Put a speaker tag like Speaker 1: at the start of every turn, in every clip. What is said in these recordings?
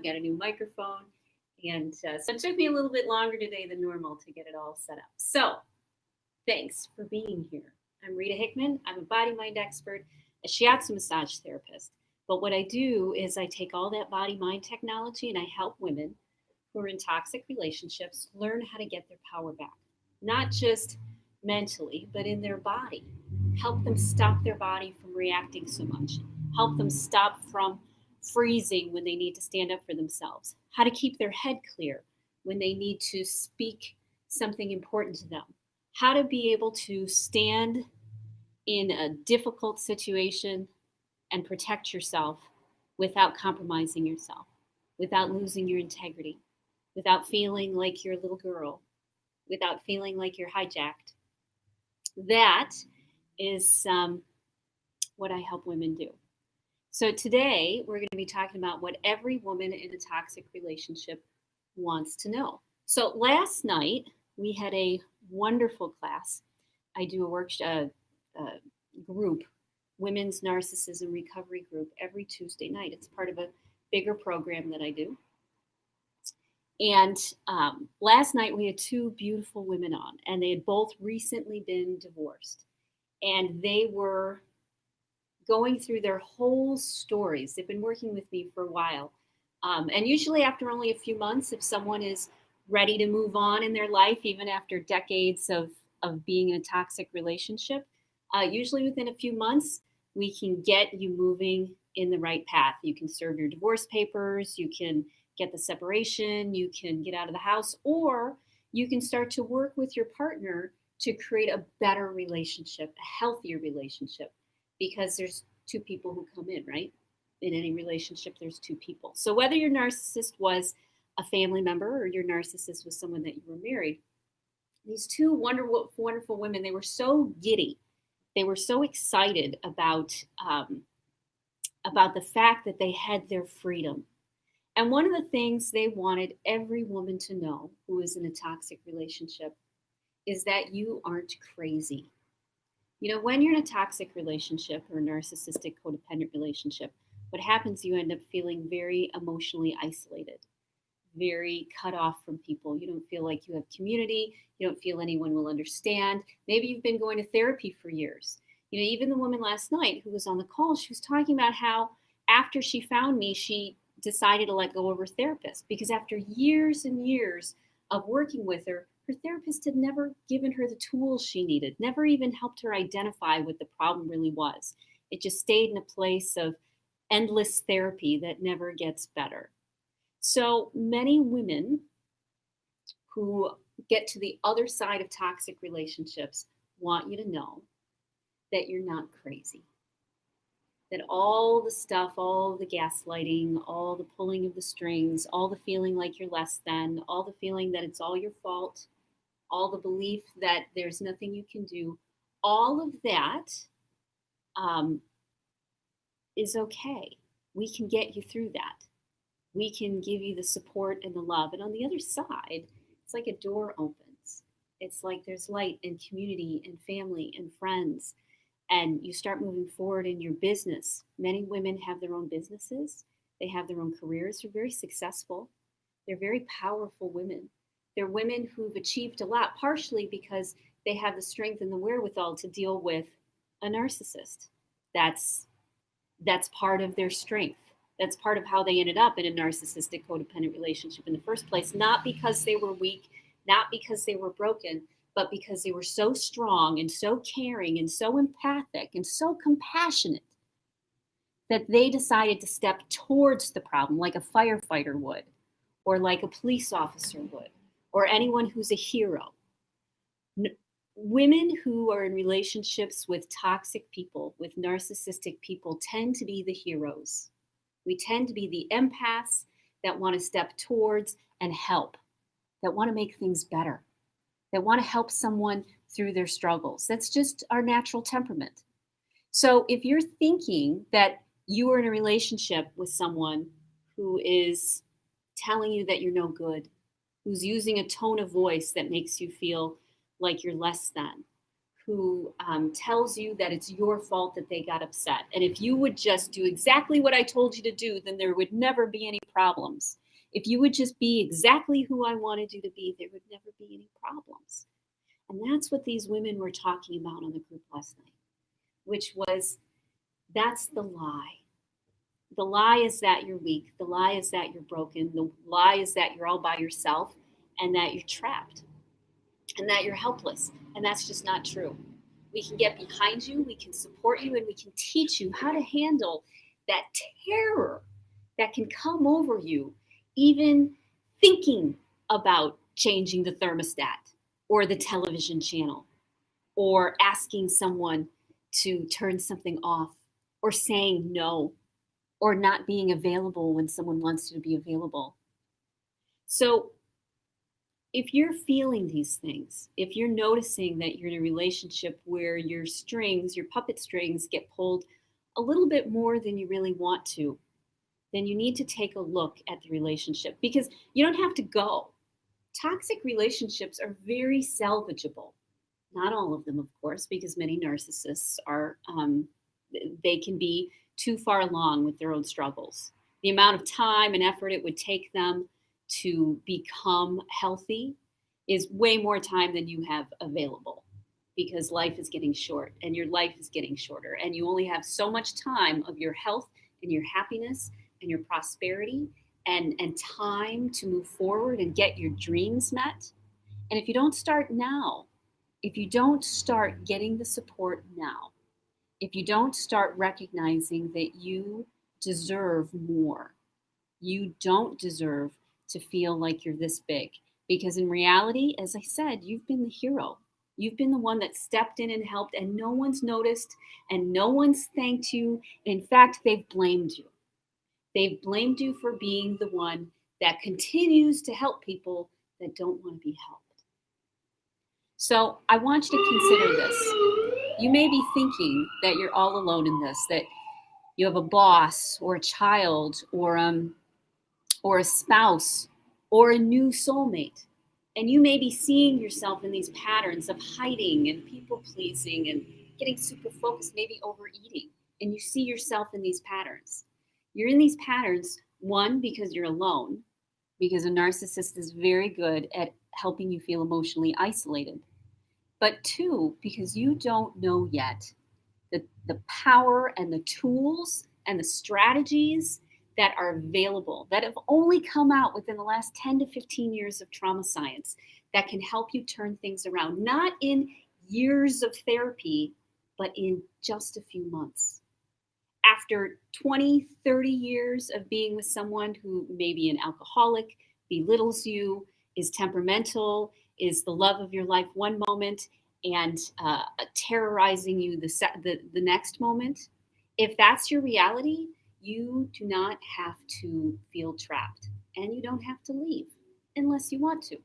Speaker 1: I've got a new microphone. And so it took me a little bit longer today than normal to get it all set up. So thanks for being here. I'm Rita Hickman. I'm a body-mind expert, a shiatsu massage therapist. But what I do is I take all that body-mind technology and I help women who are in toxic relationships learn how to get their power back. Not just mentally, but in their body. Help them stop their body from reacting so much. Help them stop from freezing when they need to stand up for themselves. How to keep their head clear when they need to speak something important to them. How to be able to stand in a difficult situation and protect yourself without compromising yourself, without losing your integrity, without feeling like you're a little girl, without feeling like you're hijacked. That is what I help women do. So today we're going to be talking about what every woman in a toxic relationship wants to know. So last night we had a wonderful class. I do a group, Women's Narcissism Recovery Group, every Tuesday night. It's part of a bigger program that I do. And last night we had two beautiful women on, and they had both recently been divorced. And they were going through their whole stories. They've been working with me for a while. And usually after only a few months, if someone is ready to move on in their life, even after decades of being in a toxic relationship, usually within a few months, we can get you moving in the right path. You can serve your divorce papers, you can get the separation, you can get out of the house, or you can start to work with your partner to create a better relationship, a healthier relationship, because there's two people who come in, right? In any relationship, there's two people. So whether your narcissist was a family member or your narcissist was someone that you were married, these two wonderful, wonderful women, they were so giddy. They were so excited about the fact that they had their freedom. And one of the things they wanted every woman to know who is in a toxic relationship is that you aren't crazy. You know, when you're in a toxic relationship or a narcissistic codependent relationship, what happens, you end up feeling very emotionally isolated, very cut off from people. You don't feel like you have community. You don't feel anyone will understand. Maybe you've been going to therapy for years. You know, even the woman last night who was on the call, she was talking about how after she found me, she decided to let go of her therapist because after years and years of working with her, her therapist had never given her the tools she needed, never even helped her identify what the problem really was. It just stayed in a place of endless therapy that never gets better. So many women who get to the other side of toxic relationships want you to know that you're not crazy. That all the stuff, all the gaslighting, all the pulling of the strings, all the feeling like you're less than, all the feeling that it's all your fault, all the belief that there's nothing you can do, all of that is okay. We can get you through that. We can give you the support and the love. And on the other side, it's like a door opens. It's like there's light and community and family and friends. And you start moving forward in your business. Many women have their own businesses. They have their own careers. They're very successful. They're very powerful women. They're women who've achieved a lot, partially because they have the strength and the wherewithal to deal with a narcissist. That's part of their strength. That's part of how they ended up in a narcissistic codependent relationship in the first place, not because they were weak, not because they were broken, but because they were so strong and so caring and so empathic and so compassionate that they decided to step towards the problem like a firefighter would, or like a police officer would, or anyone who's a hero. Women who are in relationships with toxic people, with narcissistic people, tend to be the heroes. We tend to be the empaths that want to step towards and help, that want to make things better, that want to help someone through their struggles. That's just our natural temperament. So if you're thinking that you are in a relationship with someone who is telling you that you're no good, who's using a tone of voice that makes you feel like you're less than, who tells you that it's your fault that they got upset. And if you would just do exactly what I told you to do, then there would never be any problems. If you would just be exactly who I wanted you to be, there would never be any problems. And that's what these women were talking about on the group last night, which was, that's the lie. The lie is that you're weak. The lie is that you're broken. The lie is that you're all by yourself and that you're trapped and that you're helpless. And that's just not true. We can get behind you, we can support you, and we can teach you how to handle that terror that can come over you, even thinking about changing the thermostat or the television channel, or asking someone to turn something off, or saying no, or not being available when someone wants you to be available. So if you're feeling these things, if you're noticing that you're in a relationship where your strings, your puppet strings, get pulled a little bit more than you really want to, then you need to take a look at the relationship, because you don't have to go. Toxic relationships are very salvageable. Not all of them, of course, because many narcissists are, they can be too far along with their own struggles. The amount of time and effort it would take them to become healthy is way more time than you have available, because life is getting short and your life is getting shorter, and you only have so much time of your health and your happiness and your prosperity and time to move forward and get your dreams met. And if you don't start now, if you don't start getting the support now, if you don't start recognizing that you deserve more, you don't deserve to feel like you're this big. Because in reality, as I said, you've been the hero. You've been the one that stepped in and helped, and no one's noticed and no one's thanked you. In fact, they've blamed you. They've blamed you for being the one that continues to help people that don't want to be helped. So I want you to consider this. You may be thinking that you're all alone in this, that you have a boss or a child or a spouse or a new soulmate. And you may be seeing yourself in these patterns of hiding and people pleasing and getting super focused, maybe overeating. And you see yourself in these patterns. You're in these patterns, one, because you're alone, because a narcissist is very good at helping you feel emotionally isolated. But two, because you don't know yet the power and the tools and the strategies that are available, that have only come out within the last 10 to 15 years of trauma science, that can help you turn things around, not in years of therapy, but in just a few months. After 20, 30 years of being with someone who may be an alcoholic, belittles you, is temperamental, is the love of your life one moment, and terrorizing you the next moment, if that's your reality, you do not have to feel trapped, and you don't have to leave unless you want to.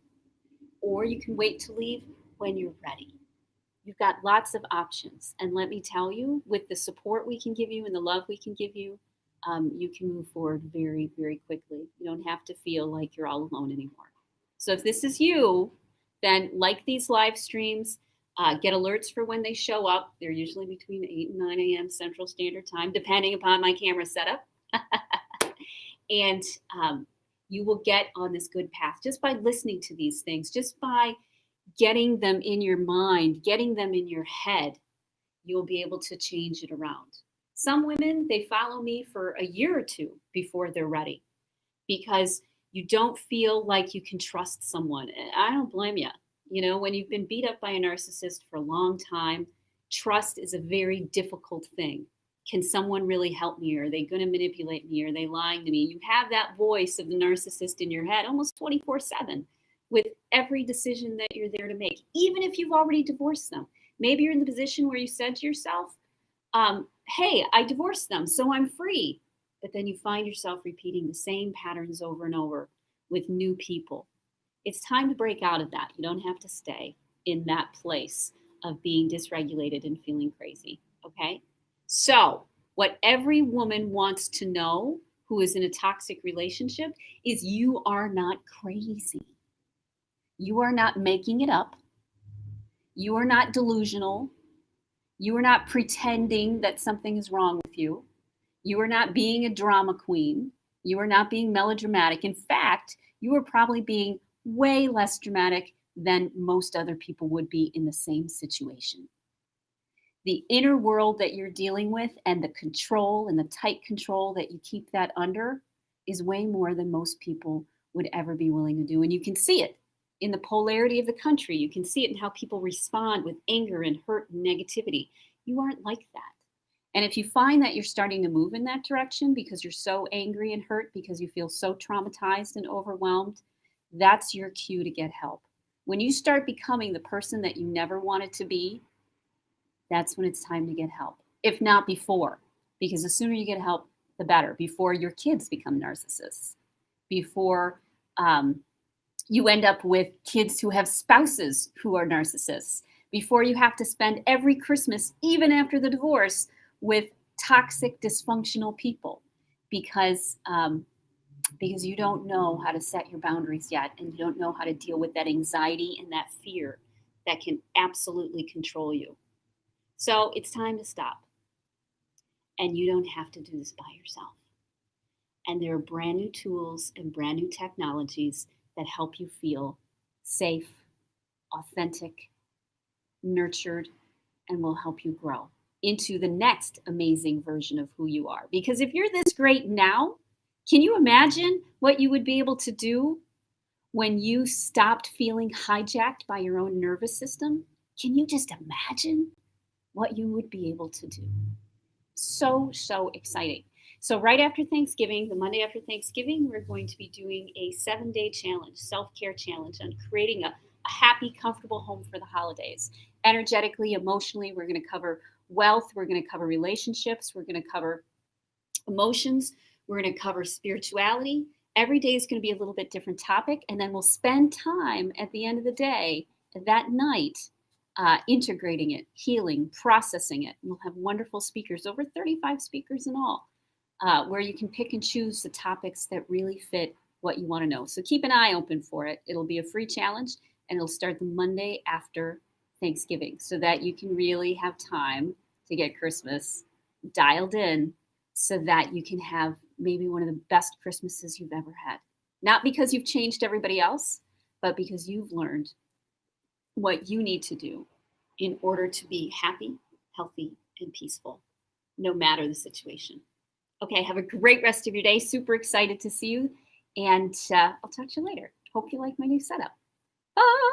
Speaker 1: Or you can wait to leave when you're ready. You've got lots of options. And let me tell you, with the support we can give you and the love we can give you, you can move forward very, very quickly. You don't have to feel like you're all alone anymore. So if this is you, then like these live streams, get alerts for when they show up. They're usually between 8 and 9 a.m. Central Standard Time, depending upon my camera setup. And you will get on this good path just by listening to these things, just by getting them in your mind, getting them in your head. You'll be able to change it around. Some women, they follow me for a year or two before they're ready, because you don't feel like you can trust someone. And I don't blame you. You know, when you've been beat up by a narcissist for a long time, trust is a very difficult thing. Can someone really help me? Are they going to manipulate me? Are they lying to me? You have that voice of the narcissist in your head almost 24/7 with every decision that you're there to make, even if you've already divorced them. Maybe you're in the position where you said to yourself, hey, I divorced them, so I'm free. But then you find yourself repeating the same patterns over and over with new people. It's time to break out of that. You don't have to stay in that place of being dysregulated and feeling crazy, okay? So what every woman wants to know who is in a toxic relationship is you are not crazy. You are not making it up. You are not delusional. You are not pretending that something is wrong with you. You are not being a drama queen. You are not being melodramatic. In fact, you are probably being way less dramatic than most other people would be in the same situation. The inner world that you're dealing with and the control and the tight control that you keep that under is way more than most people would ever be willing to do. And you can see it in the polarity of the country. You can see it in how people respond with anger and hurt and negativity. You aren't like that. And if you find that you're starting to move in that direction because you're so angry and hurt, because you feel so traumatized and overwhelmed, that's your cue to get help. When you start becoming the person that you never wanted to be, that's when it's time to get help, if not before, because the sooner you get help, the better, before your kids become narcissists, before you end up with kids who have spouses who are narcissists, before you have to spend every Christmas, even after the divorce, with toxic, dysfunctional people, because you don't know how to set your boundaries yet, and you don't know how to deal with that anxiety and that fear that can absolutely control you. So it's time to stop. And you don't have to do this by yourself. And there are brand new tools and brand new technologies that help you feel safe, authentic, nurtured, and will help you grow into the next amazing version of who you are. Because if you're this great now, can you imagine what you would be able to do when you stopped feeling hijacked by your own nervous system? Can you just imagine what you would be able to do? So, so exciting. So right after Thanksgiving, the Monday after Thanksgiving, we're going to be doing a 7-day challenge, self-care challenge on creating a happy, comfortable home for the holidays. Energetically, emotionally, we're going to cover wealth. We're going to cover relationships. We're going to cover emotions. We're going to cover spirituality. Every day is going to be a little bit different topic. And then we'll spend time at the end of the day, that night, integrating it, healing, processing it. And we'll have wonderful speakers, over 35 speakers in all, where you can pick and choose the topics that really fit what you want to know. So keep an eye open for it. It'll be a free challenge, and it'll start the Monday after Thanksgiving so that you can really have time to get Christmas dialed in so that you can have maybe one of the best Christmases you've ever had. Not because you've changed everybody else, but because you've learned what you need to do in order to be happy, healthy, and peaceful, no matter the situation. Okay, have a great rest of your day. Super excited to see you. And I'll talk to you later. Hope you like my new setup. Bye.